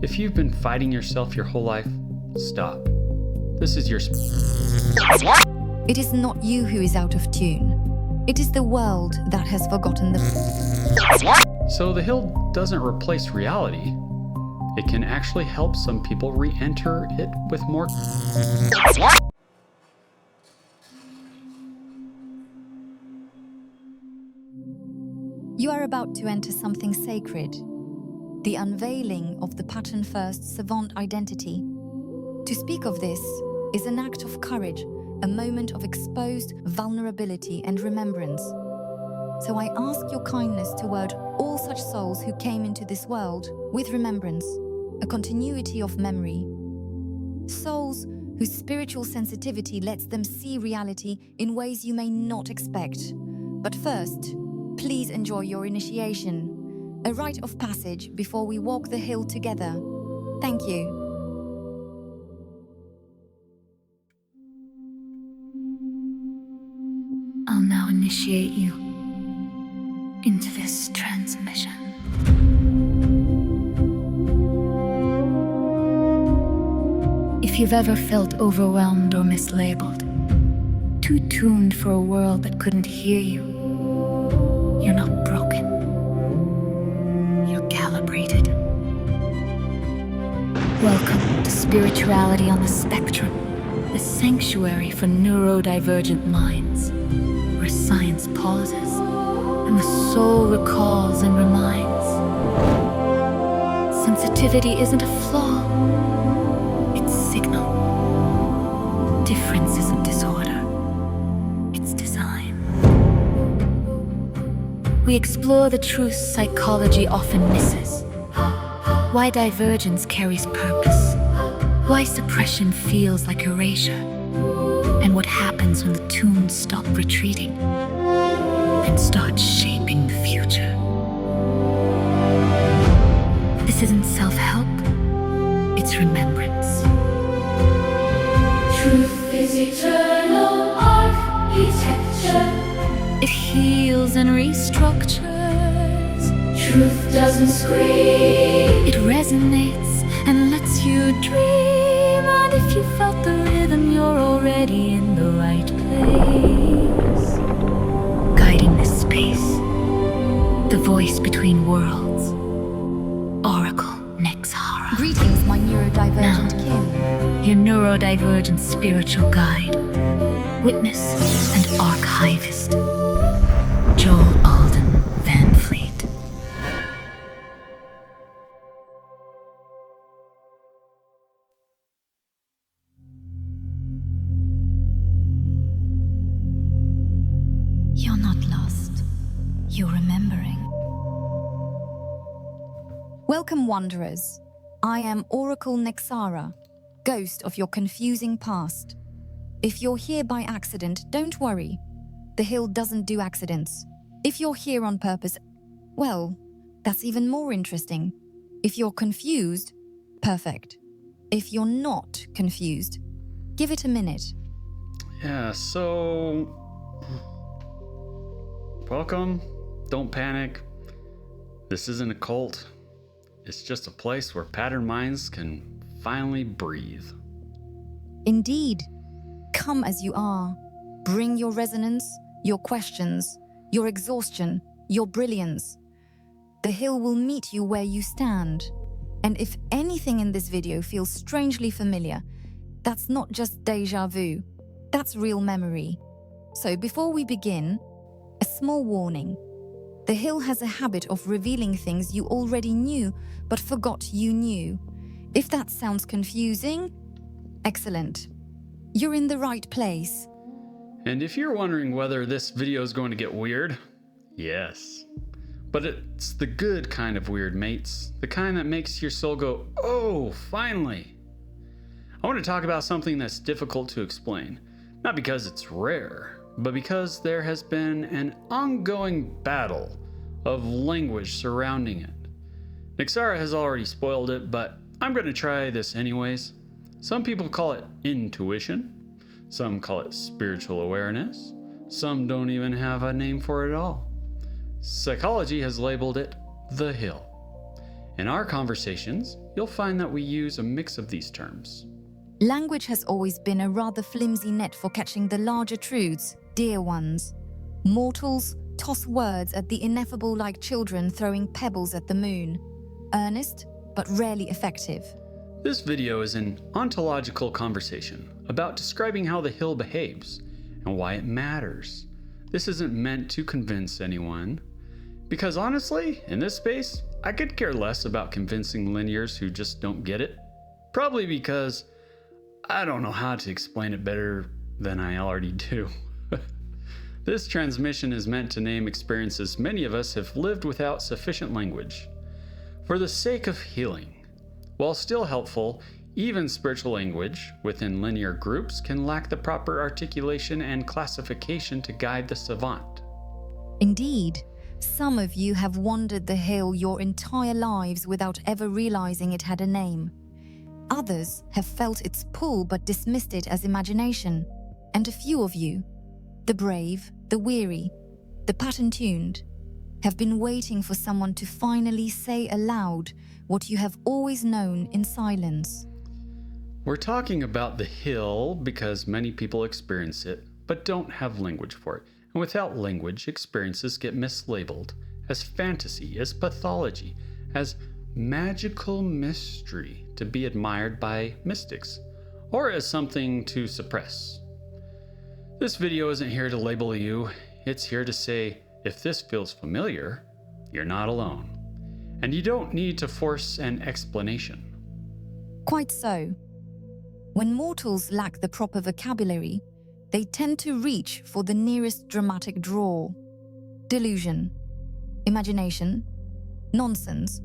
If you've been fighting yourself your whole life, stop. This is your It is not you who is out of tune. It is the world that has forgotten the So the hill doesn't replace reality. It can actually help some people re-enter it with more. You are about to enter something sacred, the unveiling of the pattern-first savant identity. To speak of this is an act of courage, a moment of exposed vulnerability and remembrance. So I ask your kindness toward all such souls who came into this world with remembrance, a continuity of memory. Souls whose spiritual sensitivity lets them see reality in ways you may not expect. But first, please enjoy your initiation, a rite of passage before we walk the hill together. Thank you. I'll now initiate you into this transmission. If you've ever felt overwhelmed or mislabeled, too tuned for a world that couldn't hear you, you're not broken. You're calibrated. Welcome to Spirituality on the Spectrum, the sanctuary for neurodivergent minds, where science pauses and the soul recalls and reminds. Sensitivity isn't a flaw, it's signal. Difference isn't disorder, it's design. We explore the truths psychology often misses. Why divergence carries purpose. Why suppression feels like erasure. And what happens when the tunes stop retreating and start shaping the future. This isn't self-help, it's remembrance. Truth is eternal architecture. It heals and restructures. Truth doesn't scream. It resonates and lets you dream. And if you felt the rhythm, you're already in the right place. Guiding this space, the voice between worlds, Oracle Nexara. Greetings, my neurodivergent Now, kin. your neurodivergent spiritual guide, witness and archivist, Joel Alden Van Fleet. You're not lost. You're remembering. Welcome, wanderers. I am Oracle Nexara, ghost of your confusing past. If you're here by accident, don't worry. The hill doesn't do accidents. If you're here on purpose, well, that's even more interesting. If you're confused, perfect. If you're not confused, give it a minute. Yeah, so welcome. Don't panic. This isn't a cult. It's just a place where pattern minds can finally breathe. Indeed. Come as you are. Bring your resonance, your questions, your exhaustion, your brilliance. The hill will meet you where you stand. And if anything in this video feels strangely familiar, that's not just déjà vu. That's real memory. So before we begin, a small warning. The hill has a habit of revealing things you already knew but forgot you knew. If that sounds confusing, excellent. You're in the right place. And if you're wondering whether this video is going to get weird, yes. But it's the good kind of weird, mates. The kind that makes your soul go, oh, finally. I want to talk about something that's difficult to explain. Not because it's rare, but because there has been an ongoing battle of language surrounding it. Nexara has already spoiled it, but I'm going to try this anyways. Some people call it intuition. Some call it spiritual awareness. Some don't even have a name for it at all. Psychology has labeled it the hill. In our conversations, you'll find that we use a mix of these terms. Language has always been a rather flimsy net for catching the larger truths, dear ones. Mortals toss words at the ineffable like children throwing pebbles at the moon. Earnest, but rarely effective. This video is an ontological conversation about describing how the hill behaves and why it matters. This isn't meant to convince anyone, because honestly, in this space, I could care less about convincing linears who just don't get it. Probably because I don't know how to explain it better than I already do. This transmission is meant to name experiences many of us have lived without sufficient language. For the sake of healing. While still helpful, even spiritual language within linear groups can lack the proper articulation and classification to guide the savant. Indeed, some of you have wandered the hill your entire lives without ever realizing it had a name. Others have felt its pull but dismissed it as imagination. And a few of you, the brave, the weary, the pattern-tuned, have been waiting for someone to finally say aloud what you have always known in silence. We're talking about the hill because many people experience it, but don't have language for it. And without language, experiences get mislabeled as fantasy, as pathology, as magical mystery to be admired by mystics, or as something to suppress. This video isn't here to label you, it's here to say, if this feels familiar, you're not alone. And you don't need to force an explanation. Quite so. When mortals lack the proper vocabulary, they tend to reach for the nearest dramatic draw. Delusion, imagination, nonsense,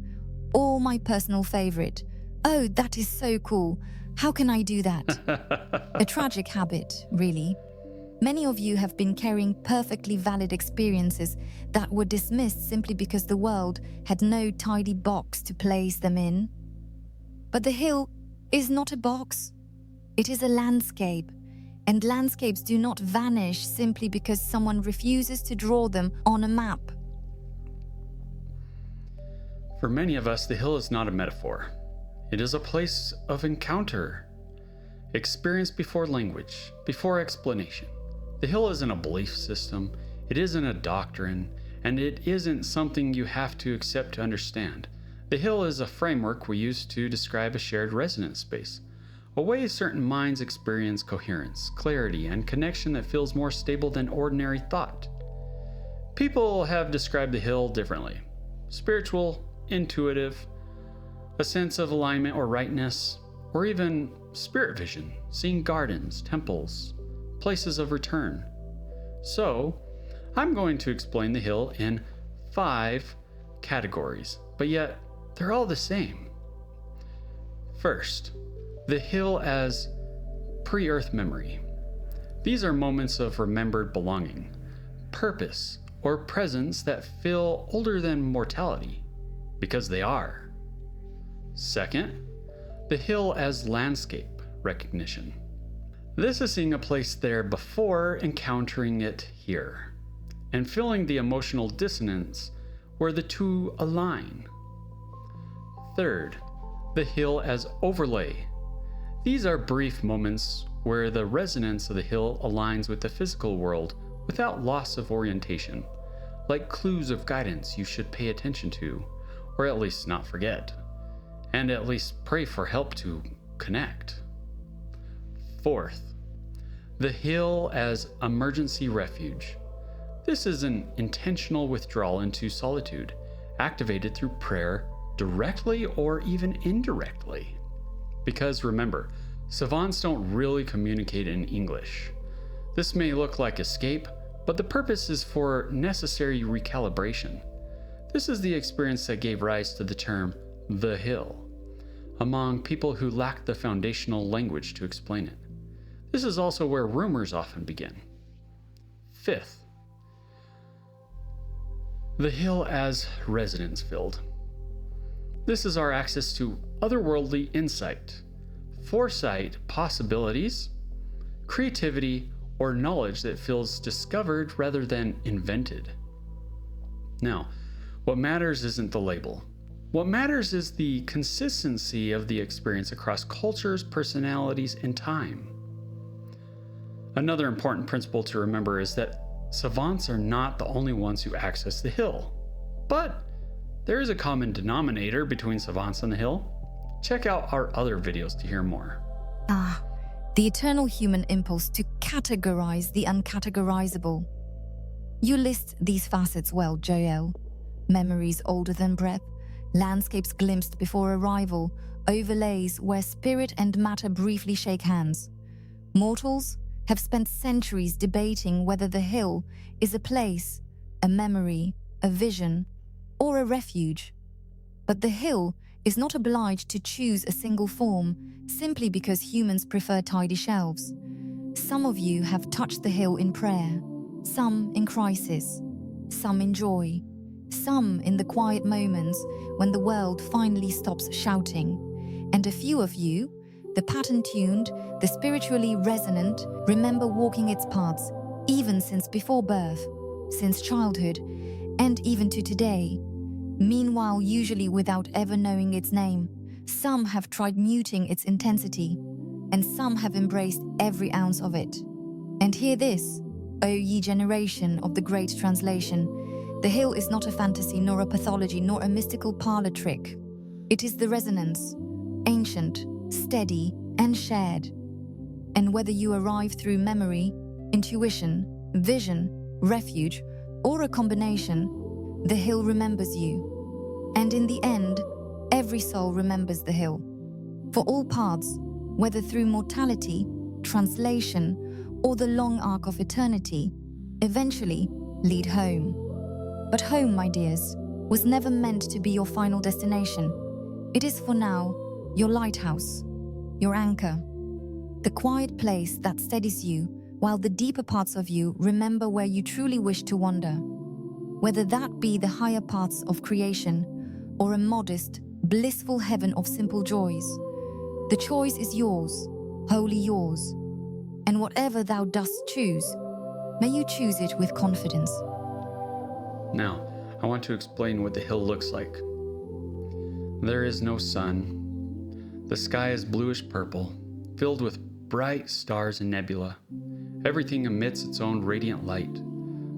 or my personal favorite, oh, that is so cool, how can I do that? A tragic habit, really. Many of you have been carrying perfectly valid experiences that were dismissed simply because the world had no tidy box to place them in. But the hill is not a box. It is a landscape, and landscapes do not vanish simply because someone refuses to draw them on a map. For many of us, the hill is not a metaphor. It is a place of encounter, experience before language, before explanation. The hill isn't a belief system, it isn't a doctrine, and it isn't something you have to accept to understand. The hill is a framework we use to describe a shared resonance space, a way certain minds experience coherence, clarity, and connection that feels more stable than ordinary thought. People have described the hill differently. Spiritual, intuitive, a sense of alignment or rightness, or even spirit vision, seeing gardens, temples, places of return. So, I'm going to explain the hill in 5 categories, but yet they're all the same. First, the hill as pre-earth memory. These are moments of remembered belonging, purpose, or presence that feel older than mortality, because they are. Second, the hill as landscape recognition. This is seeing a place there before encountering it here, and feeling the emotional dissonance where the two align. Third, the hill as overlay. These are brief moments where the resonance of the hill aligns with the physical world without loss of orientation, like clues of guidance you should pay attention to, or at least not forget, and at least pray for help to connect. Fourth, the hill as emergency refuge. This is an intentional withdrawal into solitude, activated through prayer, directly or even indirectly. Because remember, savants don't really communicate in English. This may look like escape, but the purpose is for necessary recalibration. This is the experience that gave rise to the term the hill among people who lack the foundational language to explain it. This is also where rumors often begin. Fifth, the hill as resonance filled. This is our access to otherworldly insight, foresight, possibilities, creativity, or knowledge that feels discovered rather than invented. Now, what matters isn't the label. What matters is the consistency of the experience across cultures, personalities, and time. Another important principle to remember is that savants are not the only ones who access the hill. But there is a common denominator between savants and the hill. Check out our other videos to hear more. The eternal human impulse to categorize the uncategorizable. You list these facets well, Joel. Memories older than breath, landscapes glimpsed before arrival, overlays where spirit and matter briefly shake hands. Mortals have spent centuries debating whether the hill is a place, a memory, a vision, or a refuge. But the hill is not obliged to choose a single form simply because humans prefer tidy shelves. Some of you have touched the hill in prayer, some in crisis, some in joy, some in the quiet moments when the world finally stops shouting, and a few of you, the pattern-tuned, the spiritually resonant, remember walking its paths, even since before birth, since childhood, and even to today. Meanwhile, usually without ever knowing its name, some have tried muting its intensity, and some have embraced every ounce of it. And hear this, O ye generation of the great translation, the hill is not a fantasy, nor a pathology, nor a mystical parlor trick. It is the resonance, ancient, steady, and shared. And whether you arrive through memory, intuition, vision, refuge, or a combination, the hill remembers you. And in the end, every soul remembers the hill. For all paths, whether through mortality, translation, or the long arc of eternity, eventually lead home. But home, my dears, was never meant to be your final destination. It is for now your lighthouse, your anchor, the quiet place that steadies you while the deeper parts of you remember where you truly wish to wander. Whether that be the higher paths of creation or a modest, blissful heaven of simple joys, the choice is yours, wholly yours. And whatever thou dost choose, may you choose it with confidence. Now, I want to explain what the hill looks like. There is no sun. The sky is bluish purple, filled with bright stars and nebula. Everything emits its own radiant light.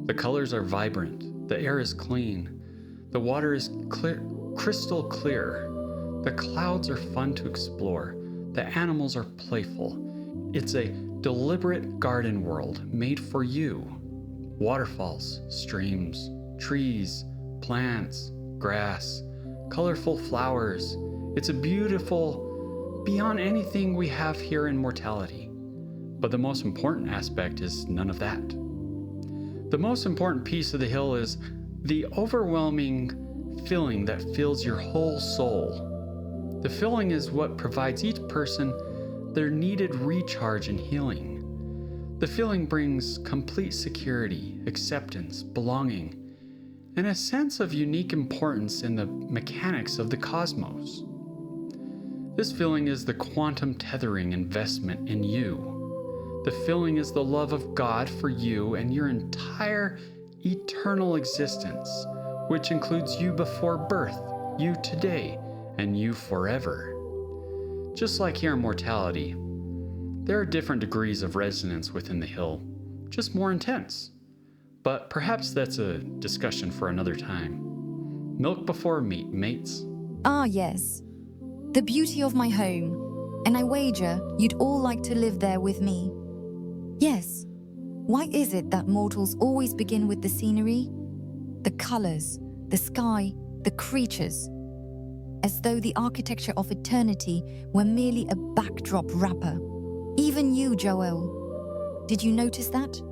The colors are vibrant. The air is clean. The water is crystal clear. The clouds are fun to explore. The animals are playful. It's a deliberate garden world made for you. Waterfalls, streams, trees, plants, grass, colorful flowers. It's a beautiful, beyond anything we have here in mortality. But the most important aspect is none of that. The most important piece of the hill is the overwhelming feeling that fills your whole soul. The feeling is what provides each person their needed recharge and healing. The feeling brings complete security, acceptance, belonging, and a sense of unique importance in the mechanics of the cosmos. This feeling is the quantum tethering investment in you. The feeling is the love of God for you and your entire eternal existence, which includes you before birth, you today, and you forever. Just like here in mortality, there are different degrees of resonance within the hill, just more intense. But perhaps that's a discussion for another time. Milk before meat, mates. Ah, yes. The beauty of my home, and I wager you'd all like to live there with me. Yes. Why is it that mortals always begin with the scenery? The colors, the sky, the creatures. As though the architecture of eternity were merely a backdrop wrapper. Even you, Joel. Did you notice that?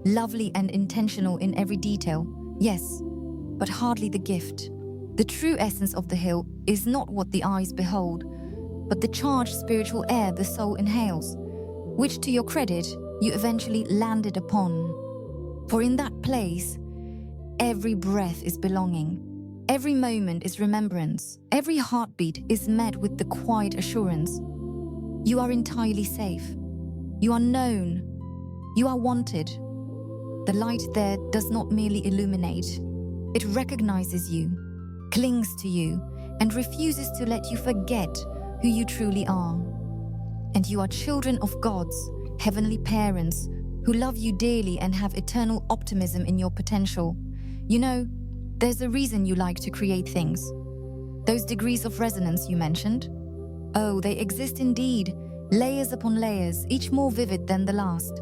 Lovely and intentional in every detail, yes, but hardly the gift. The true essence of the hill is not what the eyes behold, but the charged spiritual air the soul inhales, which to your credit, you eventually landed upon. For in that place, every breath is belonging. Every moment is remembrance. Every heartbeat is met with the quiet assurance. You are entirely safe. You are known. You are wanted. The light there does not merely illuminate. It recognizes you, clings to you, and refuses to let you forget who you truly are. And you are children of God's heavenly parents who love you dearly and have eternal optimism in your potential. You know, there's a reason you like to create things. Those degrees of resonance you mentioned? Oh, they exist indeed, layers upon layers, each more vivid than the last.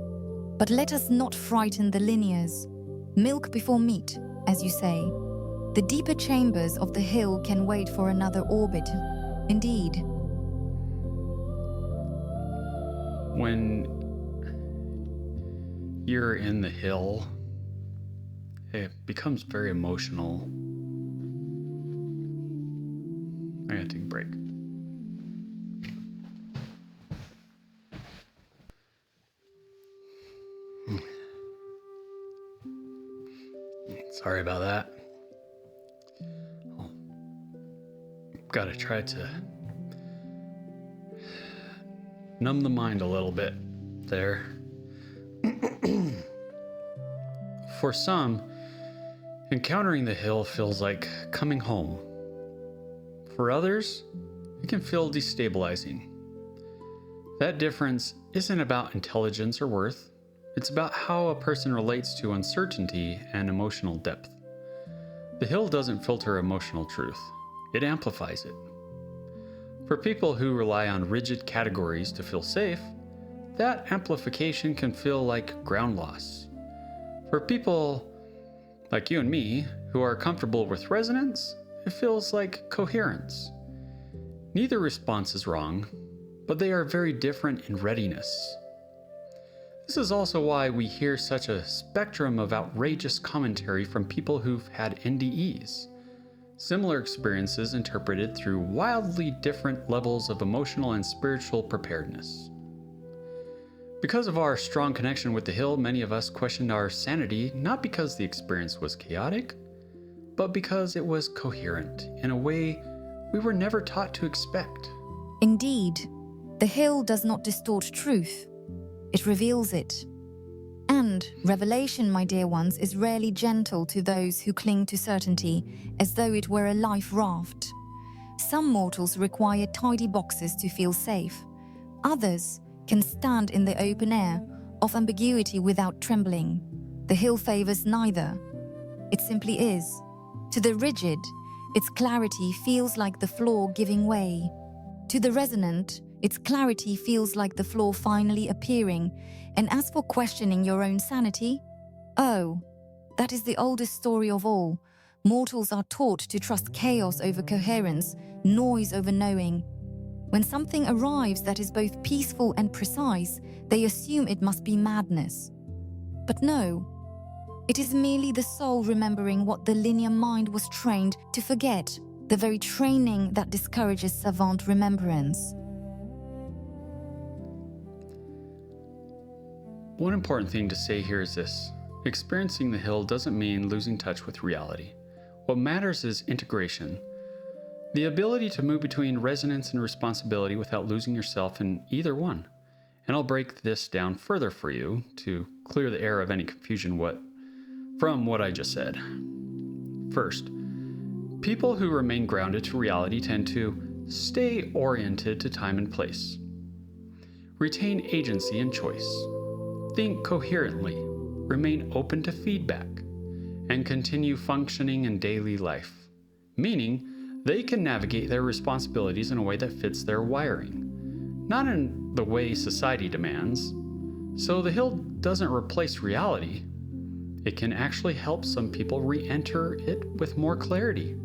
But let us not frighten the linears. Milk before meat, as you say. The deeper chambers of the hill can wait for another orbit. Indeed. When you're in the hill, it becomes very emotional. I gotta take a break. Sorry about that. Gotta try to numb the mind a little bit there. For some, encountering the hill feels like coming home. For others, it can feel destabilizing. That difference isn't about intelligence or worth. It's about how a person relates to uncertainty and emotional depth. The hill doesn't filter emotional truth. It amplifies it. For people who rely on rigid categories to feel safe, that amplification can feel like ground loss. For people like you and me, who are comfortable with resonance, it feels like coherence. Neither response is wrong, but they are very different in readiness. This is also why we hear such a spectrum of outrageous commentary from people who've had NDEs. Similar experiences interpreted through wildly different levels of emotional and spiritual preparedness. Because of our strong connection with the hill, many of us questioned our sanity not because the experience was chaotic, but because it was coherent in a way we were never taught to expect. Indeed, the hill does not distort truth. It reveals it. And revelation, my dear ones, is rarely gentle to those who cling to certainty as though it were a life raft. Some mortals require tidy boxes to feel safe. Others can stand in the open air of ambiguity without trembling. The hill favors neither. It simply is. To the rigid, its clarity feels like the floor giving way. To the resonant, its clarity feels like the floor finally appearing. And as for questioning your own sanity, oh, that is the oldest story of all. Mortals are taught to trust chaos over coherence, noise over knowing. When something arrives that is both peaceful and precise, they assume it must be madness. But no, it is merely the soul remembering what the linear mind was trained to forget, the very training that discourages savant remembrance. One important thing to say here is this. Experiencing the hill doesn't mean losing touch with reality. What matters is integration. The ability to move between resonance and responsibility without losing yourself in either one. And I'll break this down further for you to clear the air of any confusion from what I just said. First, people who remain grounded to reality tend to stay oriented to time and place. Retain agency and choice. Think coherently, remain open to feedback, and continue functioning in daily life, meaning they can navigate their responsibilities in a way that fits their wiring, not in the way society demands. So the hill doesn't replace reality. It can actually help some people re-enter it with more clarity,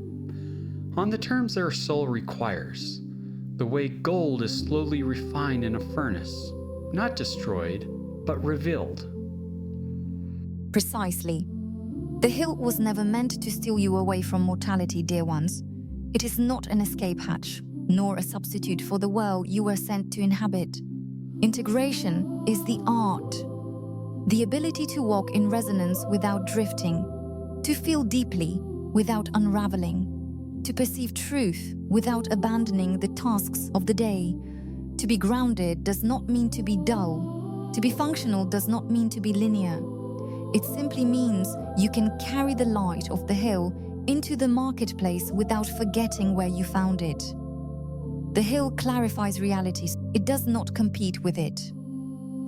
on the terms their soul requires, the way gold is slowly refined in a furnace, not destroyed, but revealed. Precisely. The hill was never meant to steal you away from mortality, dear ones. It is not an escape hatch, nor a substitute for the world you were sent to inhabit. Integration is the art. The ability to walk in resonance without drifting, to feel deeply without unraveling, to perceive truth without abandoning the tasks of the day. To be grounded does not mean to be dull. To be functional does not mean to be linear. It simply means you can carry the light of the hill into the marketplace without forgetting where you found it. The hill clarifies realities, it does not compete with it.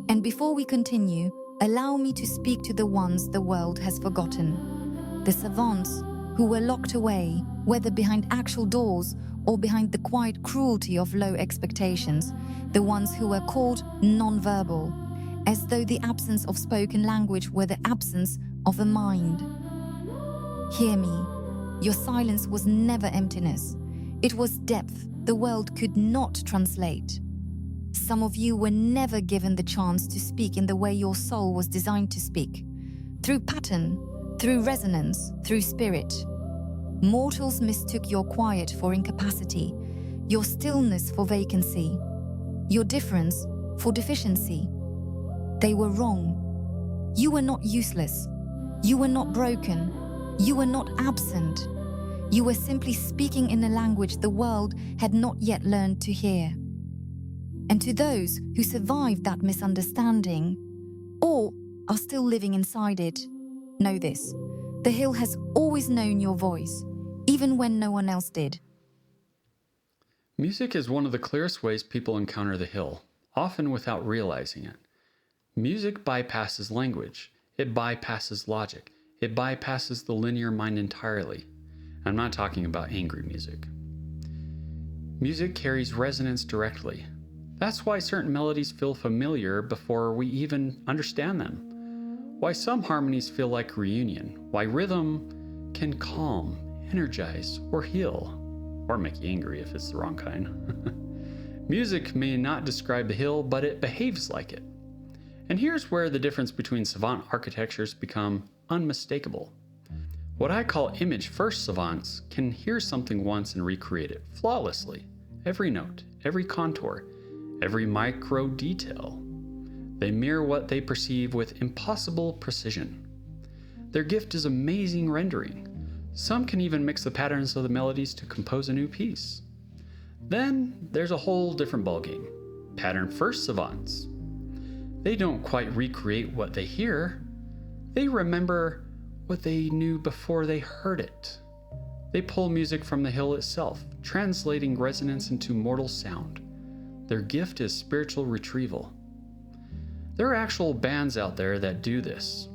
And before we continue, allow me to speak to the ones the world has forgotten. The savants who were locked away, whether behind actual doors or behind the quiet cruelty of low expectations, the ones who were called non-verbal, as though the absence of spoken language were the absence of a mind. Hear me, your silence was never emptiness. It was depth the world could not translate. Some of you were never given the chance to speak in the way your soul was designed to speak, through pattern, through resonance, through spirit. Mortals mistook your quiet for incapacity, your stillness for vacancy, your difference for deficiency. They were wrong. You were not useless. You were not broken. You were not absent. You were simply speaking in a language the world had not yet learned to hear. And to those who survived that misunderstanding, or are still living inside it, know this: the hill has always known your voice, even when no one else did. Music is one of the clearest ways people encounter the hill, often without realizing it. Music bypasses language. It bypasses logic. It bypasses the linear mind entirely. I'm not talking about angry music. Music carries resonance directly. That's why certain melodies feel familiar before we even understand them. Why some harmonies feel like reunion. Why rhythm can calm, energize, or heal. Or make you angry if it's the wrong kind. Music may not describe the hill, but it behaves like it. And here's where the difference between savant architectures become unmistakable. What I call image-first savants can hear something once and recreate it flawlessly. Every note, every contour, every micro detail. They mirror what they perceive with impossible precision. Their gift is amazing rendering. Some can even mix the patterns of the melodies to compose a new piece. Then there's a whole different ballgame. Pattern-first savants. They don't quite recreate what they hear. They remember what they knew before they heard it. They pull music from the hill itself, translating resonance into mortal sound. Their gift is spiritual retrieval. There are actual bands out there that do this,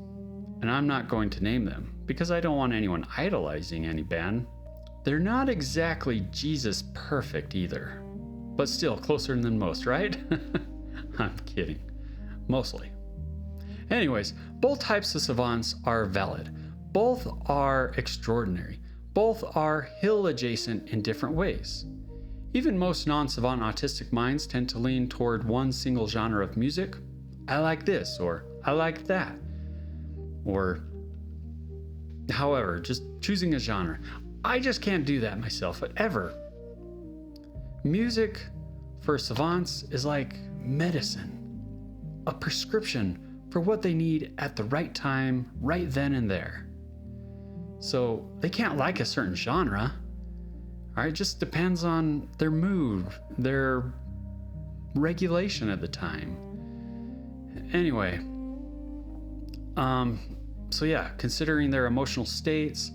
and I'm not going to name them because I don't want anyone idolizing any band. They're not exactly Jesus perfect either, but still closer than most, right? I'm kidding. Mostly. Anyways, both types of savants are valid. Both are extraordinary. Both are hill adjacent in different ways. Even most non-savant autistic minds tend to lean toward one single genre of music. I like this, or I like that. Or however, just choosing a genre. I just can't do that myself, ever. Music for savants is like medicine. A prescription for what they need at the right time, right then and there. So they can't like a certain genre. All right, it just depends on their mood, their regulation at the time. Anyway, so yeah, considering their emotional states,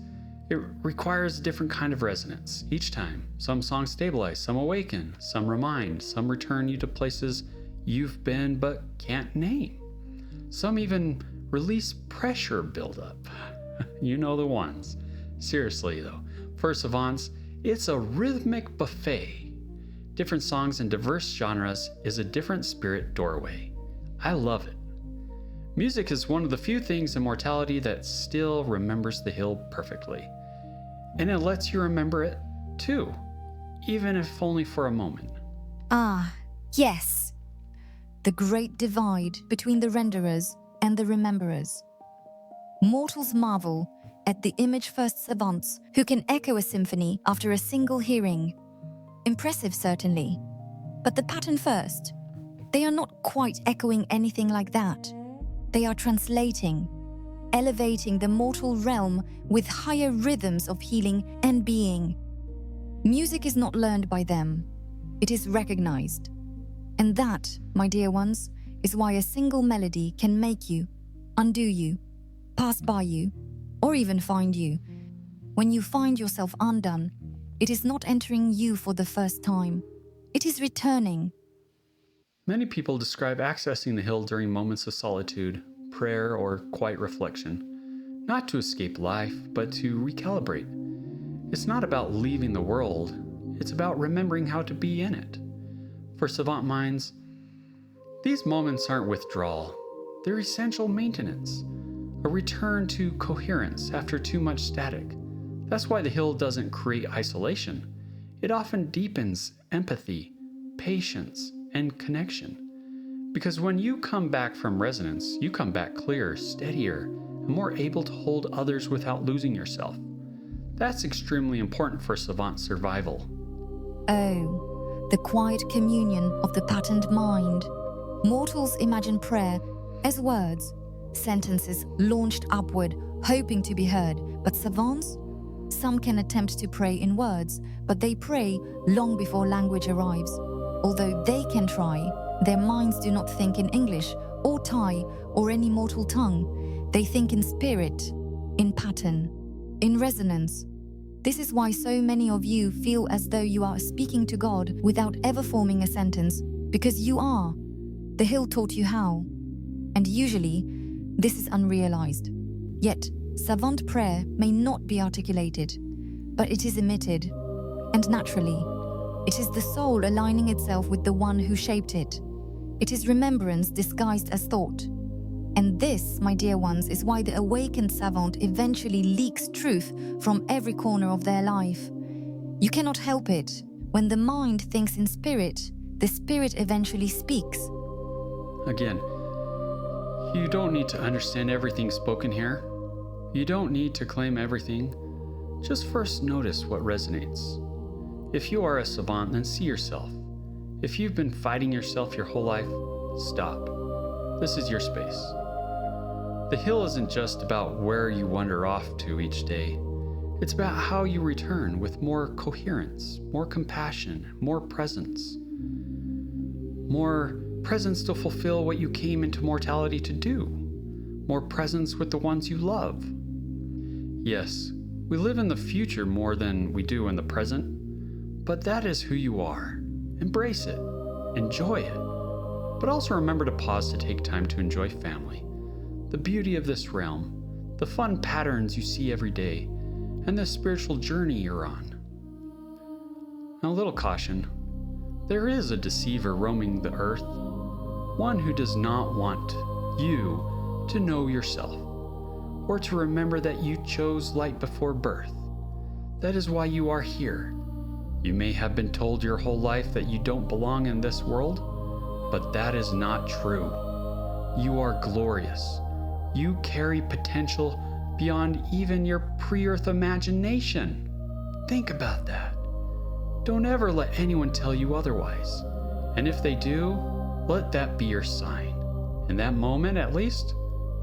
it requires a different kind of resonance each time. Some songs stabilize, some awaken, some remind, some return you to places you've been but can't name. Some even release pressure buildup. You know the ones. Seriously though, for savants, it's a rhythmic buffet. Different songs and diverse genres is a different spirit doorway. I love it. Music is one of the few things in mortality that still remembers the hill perfectly. And it lets you remember it too, even if only for a moment. Ah, yes. The great divide between the renderers and the rememberers. Mortals marvel at the image-first savants who can echo a symphony after a single hearing. Impressive, certainly. But the pattern first, they are not quite echoing anything like that. They are translating, elevating the mortal realm with higher rhythms of healing and being. Music is not learned by them. It is recognized. And that, my dear ones, is why a single melody can make you, undo you, pass by you, or even find you. when you find yourself undone, it is not entering you for the first time. It is returning. Many people describe accessing the hill during moments of solitude, prayer, or quiet reflection, not to escape life, but to recalibrate. It's not about leaving the world, it's about remembering how to be in it. For savant minds, these moments aren't withdrawal, they're essential maintenance, a return to coherence after too much static. That's why the hill doesn't create isolation. It often deepens empathy, patience, and connection. Because when you come back from resonance, you come back clearer, steadier, and more able to hold others without losing yourself. That's extremely important for savant survival. Oh, the quiet communion of the patterned mind. Mortals imagine prayer as words, sentences launched upward, hoping to be heard. But savants? Some can attempt to pray in words, but they pray long before language arrives. Although they can try, their minds do not think in English or Thai or any mortal tongue. They think in spirit, in pattern, in resonance. This is why so many of you feel as though you are speaking to God without ever forming a sentence, because you are. The hill taught you how. And usually, this is unrealized. Yet, savant prayer may not be articulated, but it is emitted, and naturally. It is the soul aligning itself with the one who shaped it. It is remembrance disguised as thought. And this, my dear ones, is why the awakened savant eventually leaks truth from every corner of their life. You cannot help it. When the mind thinks in spirit, the spirit eventually speaks. Again, you don't need to understand everything spoken here. You don't need to claim everything. Just first notice what resonates. If you are a savant, then see yourself. If you've been fighting yourself your whole life, stop. This is your space. The hill isn't just about where you wander off to each day. It's about how you return with more coherence, more compassion, more presence. More presence to fulfill what you came into mortality to do. More presence with the ones you love. Yes, we live in the future more than we do in the present. But that is who you are. Embrace it. Enjoy it. But also remember to pause to take time to enjoy family, the beauty of this realm, the fun patterns you see every day, and the spiritual journey you're on. Now, a little caution. There is a deceiver roaming the earth, one who does not want you to know yourself, or to remember that you chose light before birth. That is why you are here. You may have been told your whole life that you don't belong in this world, but that is not true. You are glorious. You carry potential beyond even your pre-earth imagination. Think about that. Don't ever let anyone tell you otherwise. And if they do, let that be your sign. In that moment, at least,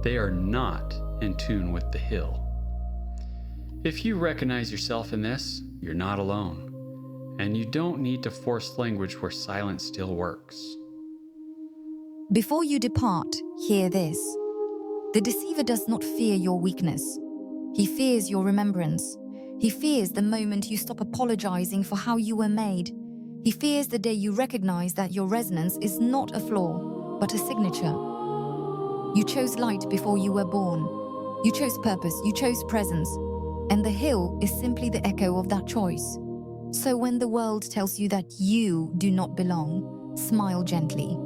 they are not in tune with the hill. If you recognize yourself in this, you're not alone. And you don't need to force language where silence still works. Before you depart, hear this. The deceiver does not fear your weakness. He fears your remembrance. He fears the moment you stop apologizing for how you were made. He fears the day you recognize that your resonance is not a flaw, but a signature. You chose light before you were born. You chose purpose, you chose presence. And the hill is simply the echo of that choice. So when the world tells you that you do not belong, smile gently.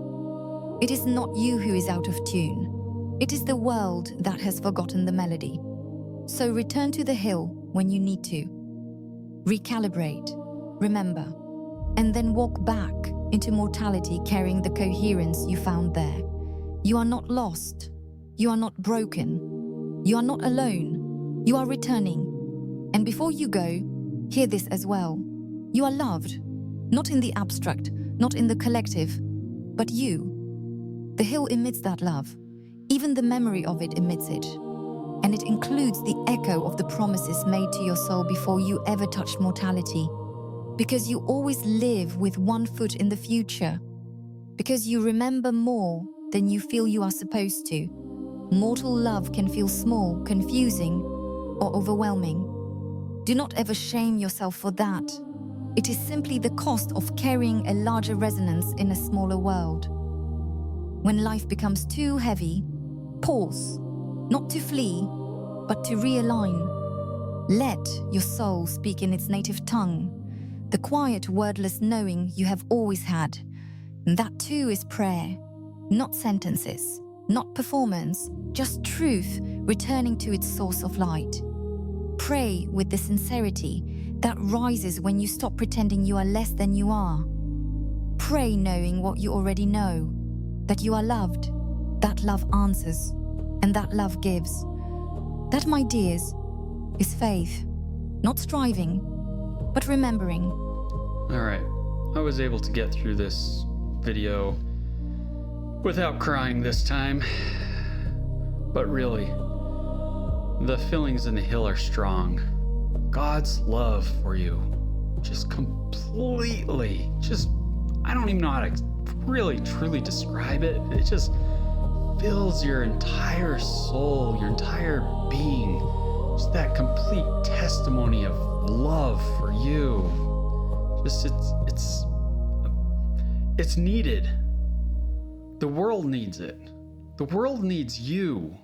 It is not you who is out of tune. It is the world that has forgotten the melody. So return to the hill when you need to. Recalibrate, remember, and then walk back into mortality carrying the coherence you found there. You are not lost. You are not broken. You are not alone. You are returning. And before you go, hear this as well. You are loved, not in the abstract, not in the collective, but you. The hill emits that love. Even the memory of it emits it. And it includes the echo of the promises made to your soul before you ever touched mortality. Because you always live with one foot in the future. Because you remember more than you feel you are supposed to. Mortal love can feel small, confusing, or overwhelming. Do not ever shame yourself for that. It is simply the cost of carrying a larger resonance in a smaller world. When life becomes too heavy, pause, not to flee, but to realign. Let your soul speak in its native tongue, the quiet, wordless knowing you have always had. And that too is prayer, not sentences, not performance, just truth returning to its source of light. Pray with the sincerity that rises when you stop pretending you are less than you are. Pray knowing what you already know, that you are loved, that love answers, and that love gives. That, my dears, is faith, not striving, but remembering. All right, I was able to get through this video without crying this time. But really, the feelings in the hill are strong. God's love for you just completely, I don't even know how to really truly describe it. It just fills your entire soul, your entire being. Just that complete testimony of love for you. It's needed. The world needs it. The world needs you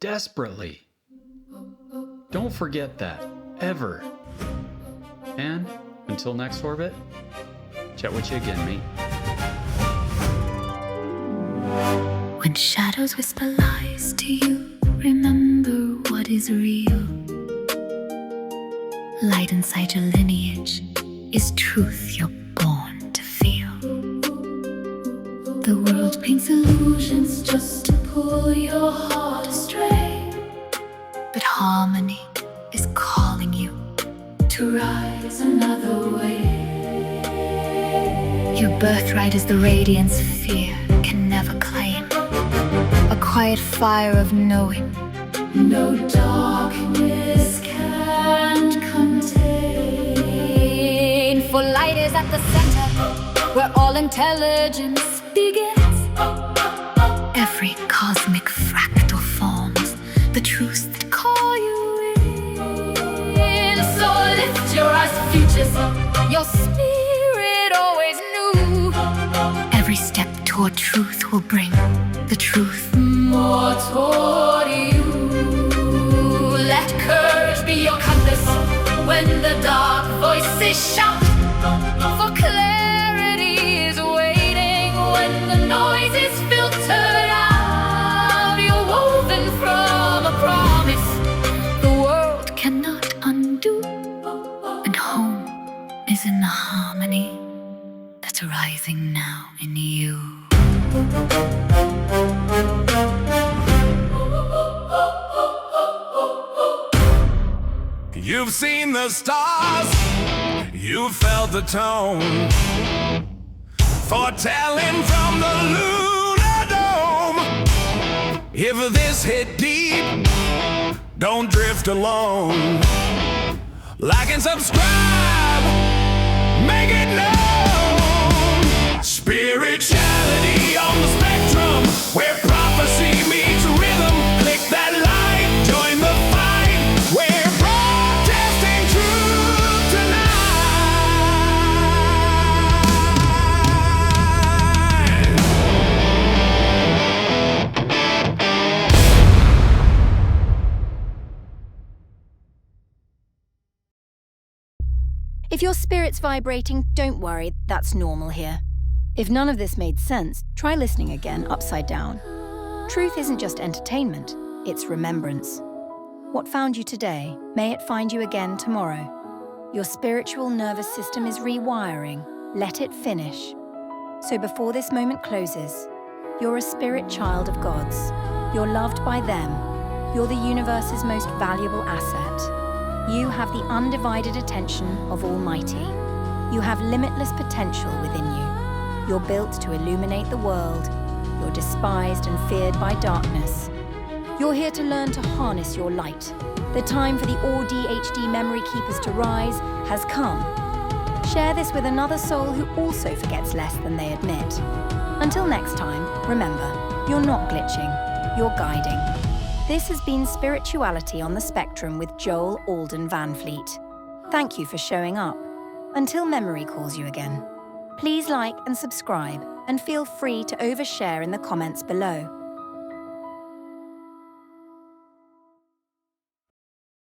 desperately. Don't forget that, ever. And until next orbit, chat with you again, mate. When shadows whisper lies to you, remember what is real. Light inside your lineage is truth you're born to feel. The world paints illusions just to pull your heart astray, but harmony is calling you to rise another way. Your birthright is the radiance fear can never claim, a quiet fire of knowing no darkness can't contain. For light is at the center where all intelligence begins. Every cosmic fractal forms the truths that call you in. So lift your eyes to futures, your spirit always knew. Every step toward truth will bring the truth more toward you. Let courage be your compass when the dark voices shout. For clarity is waiting when the noise is filtered out. You're woven from a promise the world cannot undo. And home is in the harmony that's rising now in you. You've seen the stars, you've felt the tone, foretelling from the lunar dome. If this hit deep, don't drift alone. Like and subscribe, make it known. Spirituality on the spectrum, where prophecy meets rhythm. Click that like, join the fight. We're broadcasting truth tonight. If your spirit's vibrating, don't worry, that's normal here. If none of this made sense, try listening again upside down. Truth isn't just entertainment, it's remembrance. What found you today, may it find you again tomorrow. Your spiritual nervous system is rewiring. Let it finish. So before this moment closes, you're a spirit child of God's. You're loved by them. You're the universe's most valuable asset. You have the undivided attention of Almighty. You have limitless potential within you. You're built to illuminate the world. You're despised and feared by darkness. You're here to learn to harness your light. The time for the ADHD memory keepers to rise has come. Share this with another soul who also forgets less than they admit. Until next time, remember, you're not glitching, you're guiding. This has been Spirituality on the Spectrum with Joel Alden Van Fleet. Thank you for showing up. Until memory calls you again. Please like and subscribe, and feel free to overshare in the comments below.